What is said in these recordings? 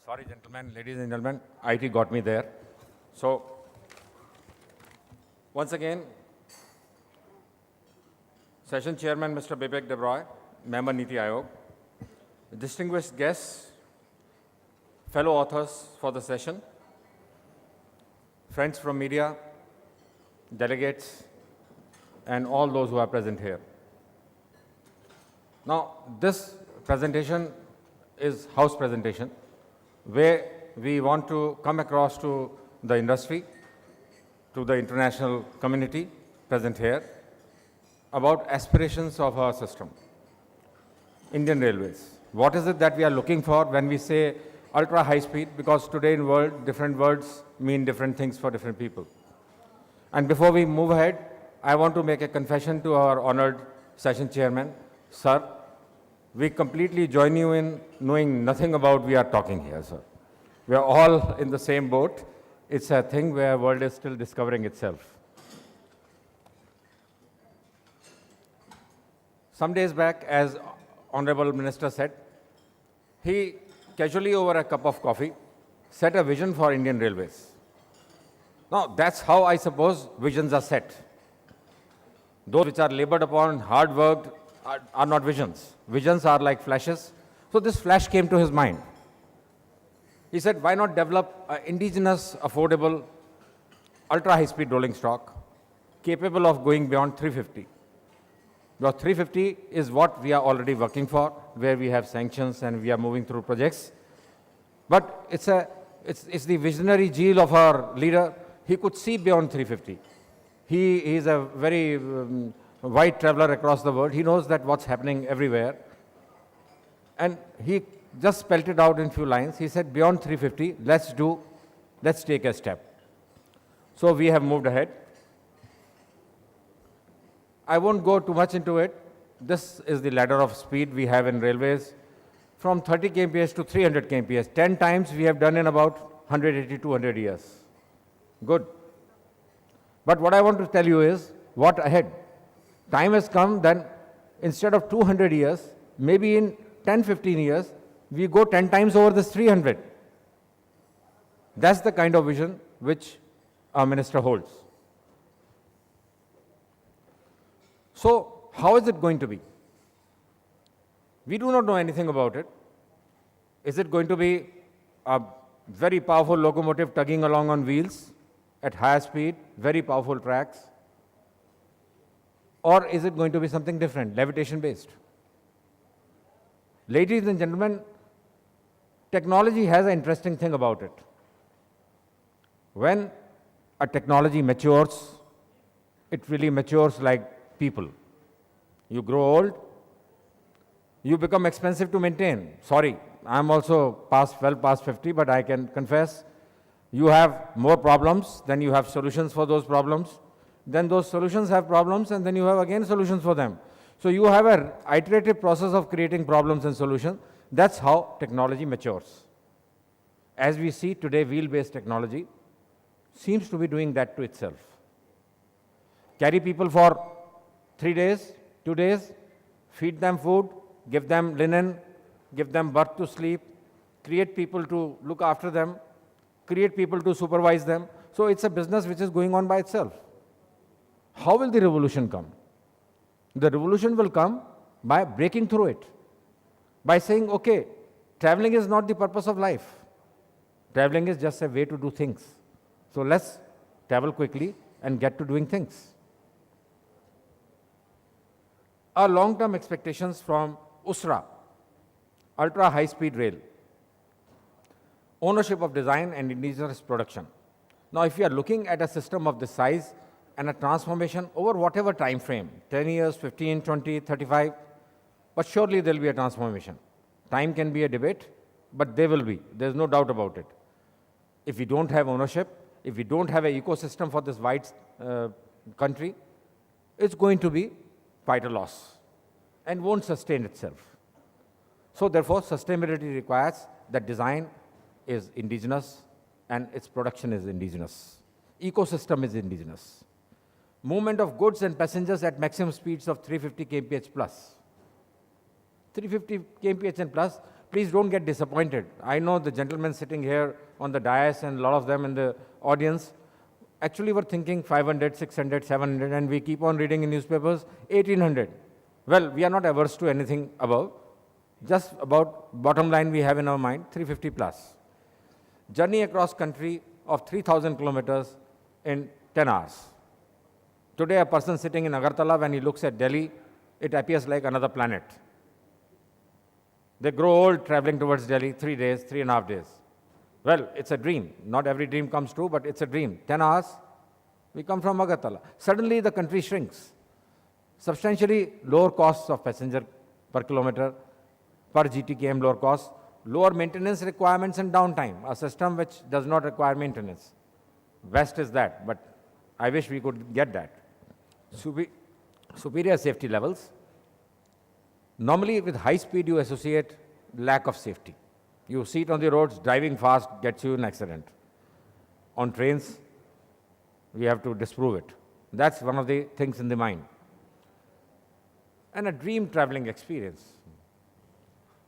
Sorry, gentlemen, ladies and gentlemen, IT got me there. So, once again, Session Chairman Mr. Bibek Debroy, Member Niti Aayog, distinguished guests, fellow authors for the session, friends from media, delegates, and all those who are present here. Now, this presentation is house presentation, where we want to come across to the industry, to the international community present here, about aspirations of our system, Indian Railways. What is it that we are looking for when we say ultra high speed? Because today in world, different words mean different things for different people. And before we move ahead, I want to make a confession to our honored session chairman. Sir, we completely join you in knowing nothing about we are talking here, sir. We are all in the same boat. It's a thing where the world is still discovering itself. Some days back, as Honorable Minister said, he casually over a cup of coffee set a vision for Indian Railways. Now, that's how I suppose visions are set. Those which are labored upon, hard worked, are not visions. Visions are like flashes. So this flash came to his mind. He said, why not develop an indigenous, affordable, ultra-high-speed rolling stock capable of going beyond 350? Because 350 is what we are already working for, where we have sanctions and we are moving through projects. But it's the visionary zeal of our leader. He could see beyond 350. He is a very wide traveler across the world. He knows that what's happening everywhere. And he just spelled it out in few lines. He said, beyond 350, let's take a step. So we have moved ahead. I won't go too much into it. This is the ladder of speed we have in railways. From 30 kmph to 300 kmph, 10 times we have done in about 180, 200 years. Good. But what I want to tell you is, what ahead? Time has come then, instead of 200 years, maybe in 10, 15 years, we go 10 times over this 300. That's the kind of vision which our minister holds. So, how is it going to be? We do not know anything about it. Is it going to be a very powerful locomotive tugging along on wheels at higher speed, very powerful tracks? Or is it going to be something different, levitation-based? Ladies and gentlemen, technology has an interesting thing about it. When a technology matures, it really matures like people. You grow old, you become expensive to maintain. Sorry, I'm also well past 50, but I can confess, you have more problems, then you have solutions for those problems. Then those solutions have problems, and then you have again solutions for them. So you have an iterative process of creating problems and solutions. That's how technology matures. As we see today, wheel-based technology seems to be doing that to itself. Carry people for 3 days, 2 days, feed them food, give them linen, give them berth to sleep, create people to look after them, create people to supervise them. So it's a business which is going on by itself. How will the revolution come? The revolution will come by breaking through it, by saying, okay, traveling is not the purpose of life. Traveling is just a way to do things. So let's travel quickly and get to doing things. Our long-term expectations from USRA, Ultra High Speed Rail, ownership of design and indigenous production. Now, if you are looking at a system of this size and a transformation over whatever time frame, 10 years, 15, 20, 35, but surely there will be a transformation. Time can be a debate, but there will be. There's no doubt about it. If we don't have ownership, if we don't have an ecosystem for this wide country, it's going to be quite a loss and won't sustain itself. So therefore, sustainability requires that design is indigenous and its production is indigenous. Ecosystem is indigenous. Movement of goods and passengers at maximum speeds of 350 kmph plus. 350 kmph and plus, please don't get disappointed. I know the gentlemen sitting here on the dais and a lot of them in the audience actually were thinking 500, 600, 700, and we keep on reading in newspapers 1800. Well, we are not averse to anything above. Just about bottom line we have in our mind, 350 plus. Journey across country of 3,000 kilometers in 10 hours. Today, a person sitting in Agartala, when he looks at Delhi, it appears like another planet. They grow old traveling towards Delhi, 3 days, 3.5 days. Well, it's a dream. Not every dream comes true, but it's a dream. 10 hours, we come from Agartala. Suddenly, the country shrinks. Substantially lower costs of passenger per kilometer, per GTKM lower cost, lower maintenance requirements and downtime, a system which does not require maintenance. Best is that, but I wish we could get that. Superior safety levels. Normally, with high speed, you associate lack of safety. You see it on the roads, driving fast gets you in an accident. On trains, we have to disprove it. That's one of the things in the mind. And a dream traveling experience.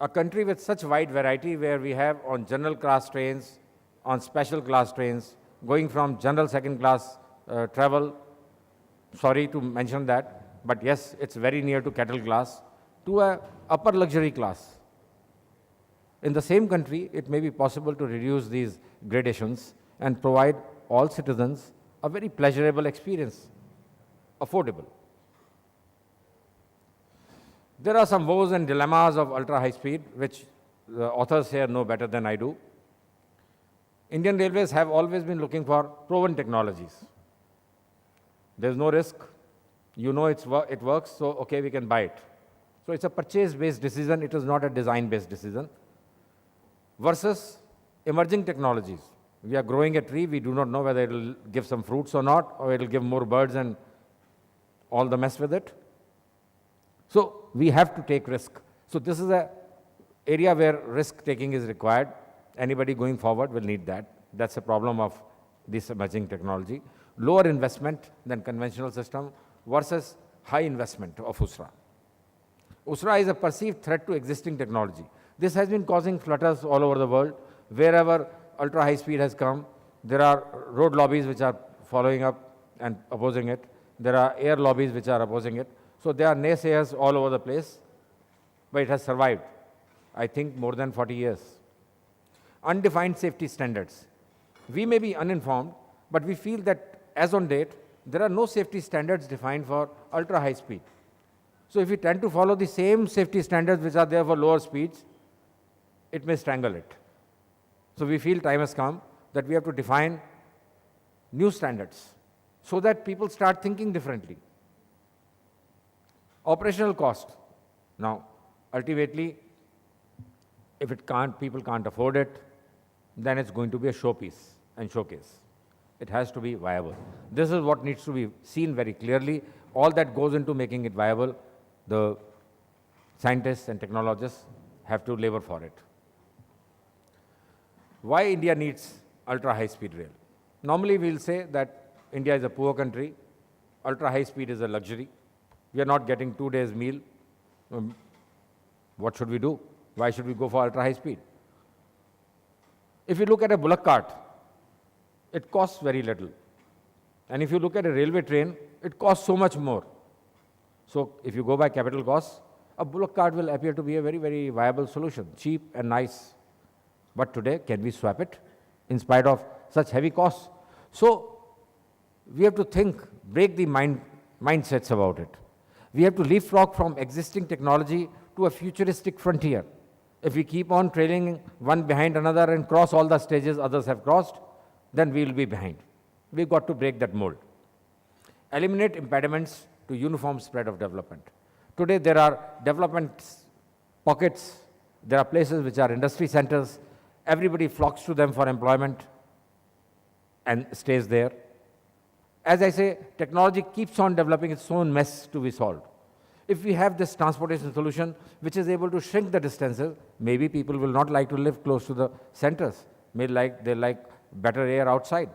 A country with such wide variety where we have on general class trains, on special class trains, going from general second class travel, sorry to mention that, but yes, it's very near to cattle class, to a upper luxury class. In the same country, it may be possible to reduce these gradations and provide all citizens a very pleasurable experience, affordable. There are some woes and dilemmas of ultra-high speed, which the authors here know better than I do. Indian Railways have always been looking for proven technologies. There's no risk. You know it works, so okay, we can buy it. So it's a purchase-based decision. It is not a design-based decision. Versus emerging technologies. We are growing a tree. We do not know whether it will give some fruits or not, or it will give more birds and all the mess with it. So we have to take risk. So this is an area where risk-taking is required. Anybody going forward will need that. That's a problem of this emerging technology. Lower investment than conventional system versus high investment of USRA. USRA is a perceived threat to existing technology. This has been causing flutters all over the world. Wherever ultra-high speed has come, there are road lobbies which are following up and opposing it. There are air lobbies which are opposing it. So there are naysayers all over the place, but it has survived, I think, more than 40 years. Undefined safety standards. We may be uninformed, but we feel that as on date, there are no safety standards defined for ultra-high speed. So if we tend to follow the same safety standards which are there for lower speeds, it may strangle it. So we feel time has come that we have to define new standards so that people start thinking differently. Operational cost. Now, ultimately, if people can't afford it, then it's going to be a showpiece and showcase. It has to be viable. This is what needs to be seen very clearly. All that goes into making it viable, the scientists and technologists have to labor for it. Why India needs ultra-high speed rail? Normally, we'll say that India is a poor country, ultra-high speed is a luxury. We are not getting 2 days meal. What should we do? Why should we go for ultra-high speed? If you look at a bullock cart, it costs very little. And if you look at a railway train, it costs so much more. So if you go by capital costs, a bullock cart will appear to be a very, very viable solution, cheap and nice. But today, can we swap it in spite of such heavy costs? So we have to think, break the mindsets about it. We have to leapfrog from existing technology to a futuristic frontier. If we keep on trailing one behind another and cross all the stages others have crossed, then we will be behind. We've got to break that mold. Eliminate impediments to uniform spread of development. Today there are development pockets, there are places which are industry centers, everybody flocks to them for employment and stays there. As I say, technology keeps on developing its own mess to be solved. If we have this transportation solution which is able to shrink the distances, maybe people will not like to live close to the centers. They like better air outside.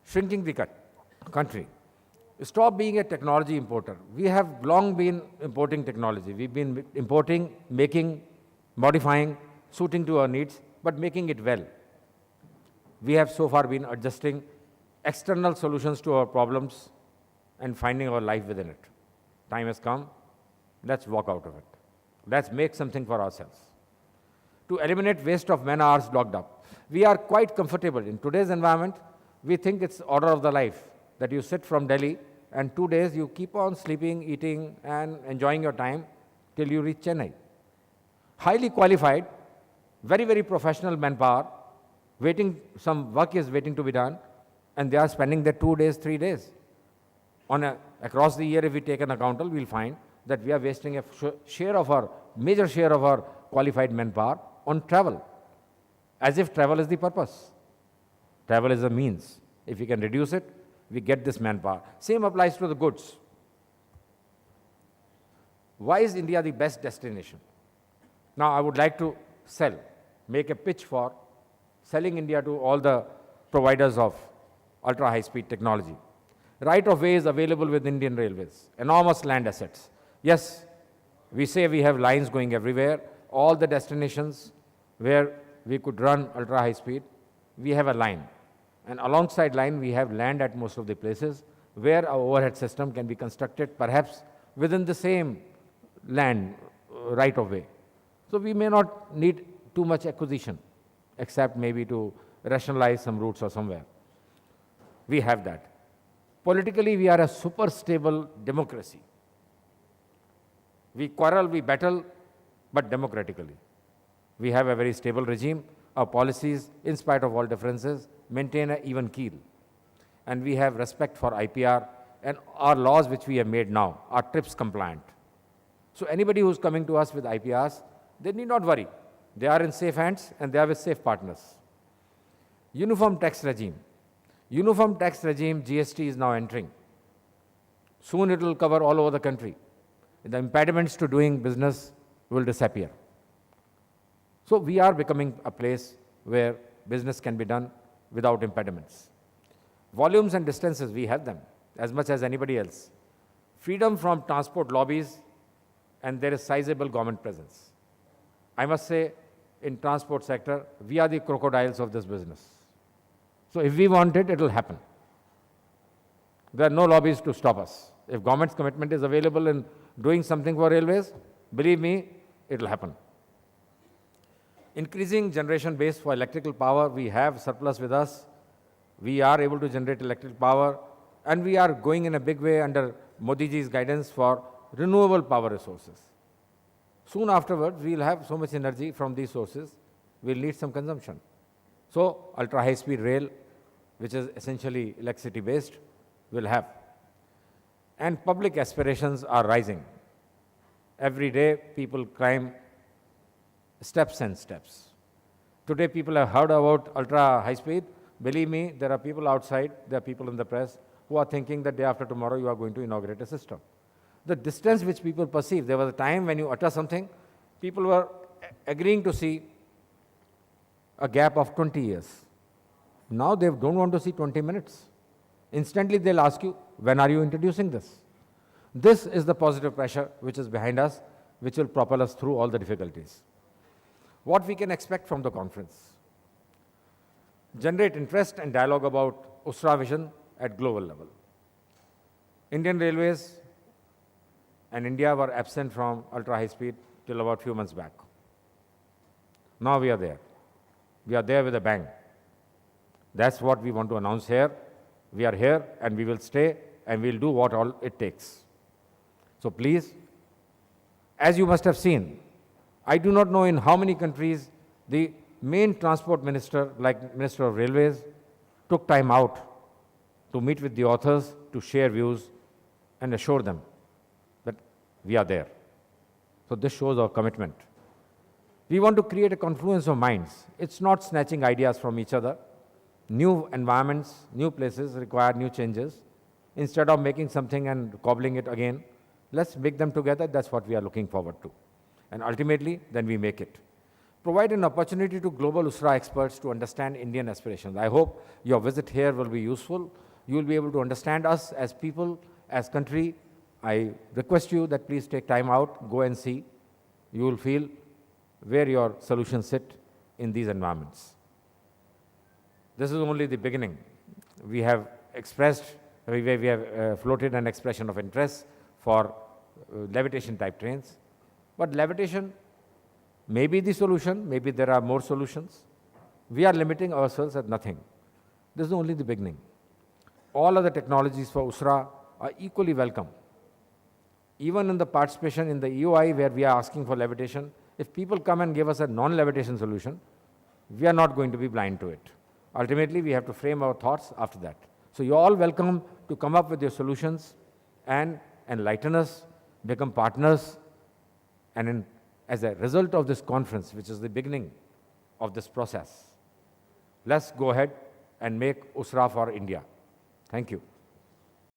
Shrinking the country. Stop being a technology importer. We have long been importing technology. We've been importing, making, modifying, suiting to our needs, but making it well. We have so far been adjusting external solutions to our problems and finding our life within it. Time has come. Let's walk out of it. Let's make something for ourselves. To eliminate waste of man hours locked up. We are quite comfortable. In today's environment, we think it's order of the life that you sit from Delhi and 2 days you keep on sleeping, eating, and enjoying your time till you reach Chennai. Highly qualified, very, very professional manpower, some work is waiting to be done, and they are spending their 2 days, 3 days. Across the year, if we take an accountant, we'll find that we are wasting a major share of our qualified manpower on travel, as if travel is the purpose. Travel is a means. If we can reduce it, we get this manpower. Same applies to the goods. Why is India the best destination? Now, I would like to make a pitch for selling India to all the providers of ultra-high-speed technology. Right of way is available with Indian Railways, enormous land assets. Yes, we say we have lines going everywhere. All the destinations where we could run ultra-high speed, we have a line. And alongside line, we have land at most of the places where our overhead system can be constructed perhaps within the same land right of way. So we may not need too much acquisition, except maybe to rationalize some routes or somewhere. We have that. Politically, we are a super stable democracy. We quarrel, we battle, but democratically. We have a very stable regime. Our policies, in spite of all differences, maintain an even keel. And we have respect for IPR, and our laws which we have made now are TRIPS compliant. So anybody who's coming to us with IPRs, they need not worry. They are in safe hands and they are with safe partners. Uniform tax regime. Uniform tax regime, GST is now entering. Soon it will cover all over the country. The impediments to doing business will disappear. So we are becoming a place where business can be done without impediments. Volumes and distances, we have them as much as anybody else. Freedom from transport lobbies, and there is sizable government presence. I must say, in transport sector, we are the crocodiles of this business. So if we want it, it will happen. There are no lobbies to stop us. If government's commitment is available in doing something for railways, believe me, it will happen. Increasing generation base for electrical power, we have surplus with us. We are able to generate electrical power, and we are going in a big way under Modi ji's guidance for renewable power resources. Soon afterwards, we will have so much energy from these sources, we will need some consumption. So, ultra-high-speed rail, which is essentially electricity-based, will have. And public aspirations are rising. Every day, people climb steps and steps. Today, people have heard about ultra-high-speed. Believe me, there are people outside, there are people in the press who are thinking that day after tomorrow you are going to inaugurate a system. The distance which people perceive, there was a time when you utter something, people were agreeing to see a gap of 20 years. Now they don't want to see 20 minutes. Instantly they'll ask you, when are you introducing this? This is the positive pressure which is behind us, which will propel us through all the difficulties. What we can expect from the conference? Generate interest and dialogue about USRA vision at global level. Indian Railways and India were absent from ultra-high speed till about few months back. Now we are there. We are there with a bang. That's what we want to announce here. We are here and we will stay and we will do what all it takes. So please, as you must have seen, I do not know in how many countries the main transport minister, like Minister of Railways, took time out to meet with the authors, to share views and assure them that we are there. So this shows our commitment. We want to create a confluence of minds. It's not snatching ideas from each other. New environments, new places require new changes. Instead of making something and cobbling it again, let's make them together. That's what we are looking forward to. And ultimately, then we make it. Provide an opportunity to global USRA experts to understand Indian aspirations. I hope your visit here will be useful. You will be able to understand us as people as country, I request you that please take time out, go and see. You will feel where your solutions sit in these environments. This is only the beginning. We have expressed, we have floated an expression of interest for levitation type trains. But levitation may be the solution, maybe there are more solutions. We are limiting ourselves at nothing. This is only the beginning. All other technologies for USRA are equally welcome. Even in the participation in the EOI where we are asking for levitation, if people come and give us a non-levitation solution, we are not going to be blind to it. Ultimately, we have to frame our thoughts after that. So you're all welcome to come up with your solutions and enlighten us, become partners, and as a result of this conference, which is the beginning of this process, let's go ahead and make USRA for India. Thank you.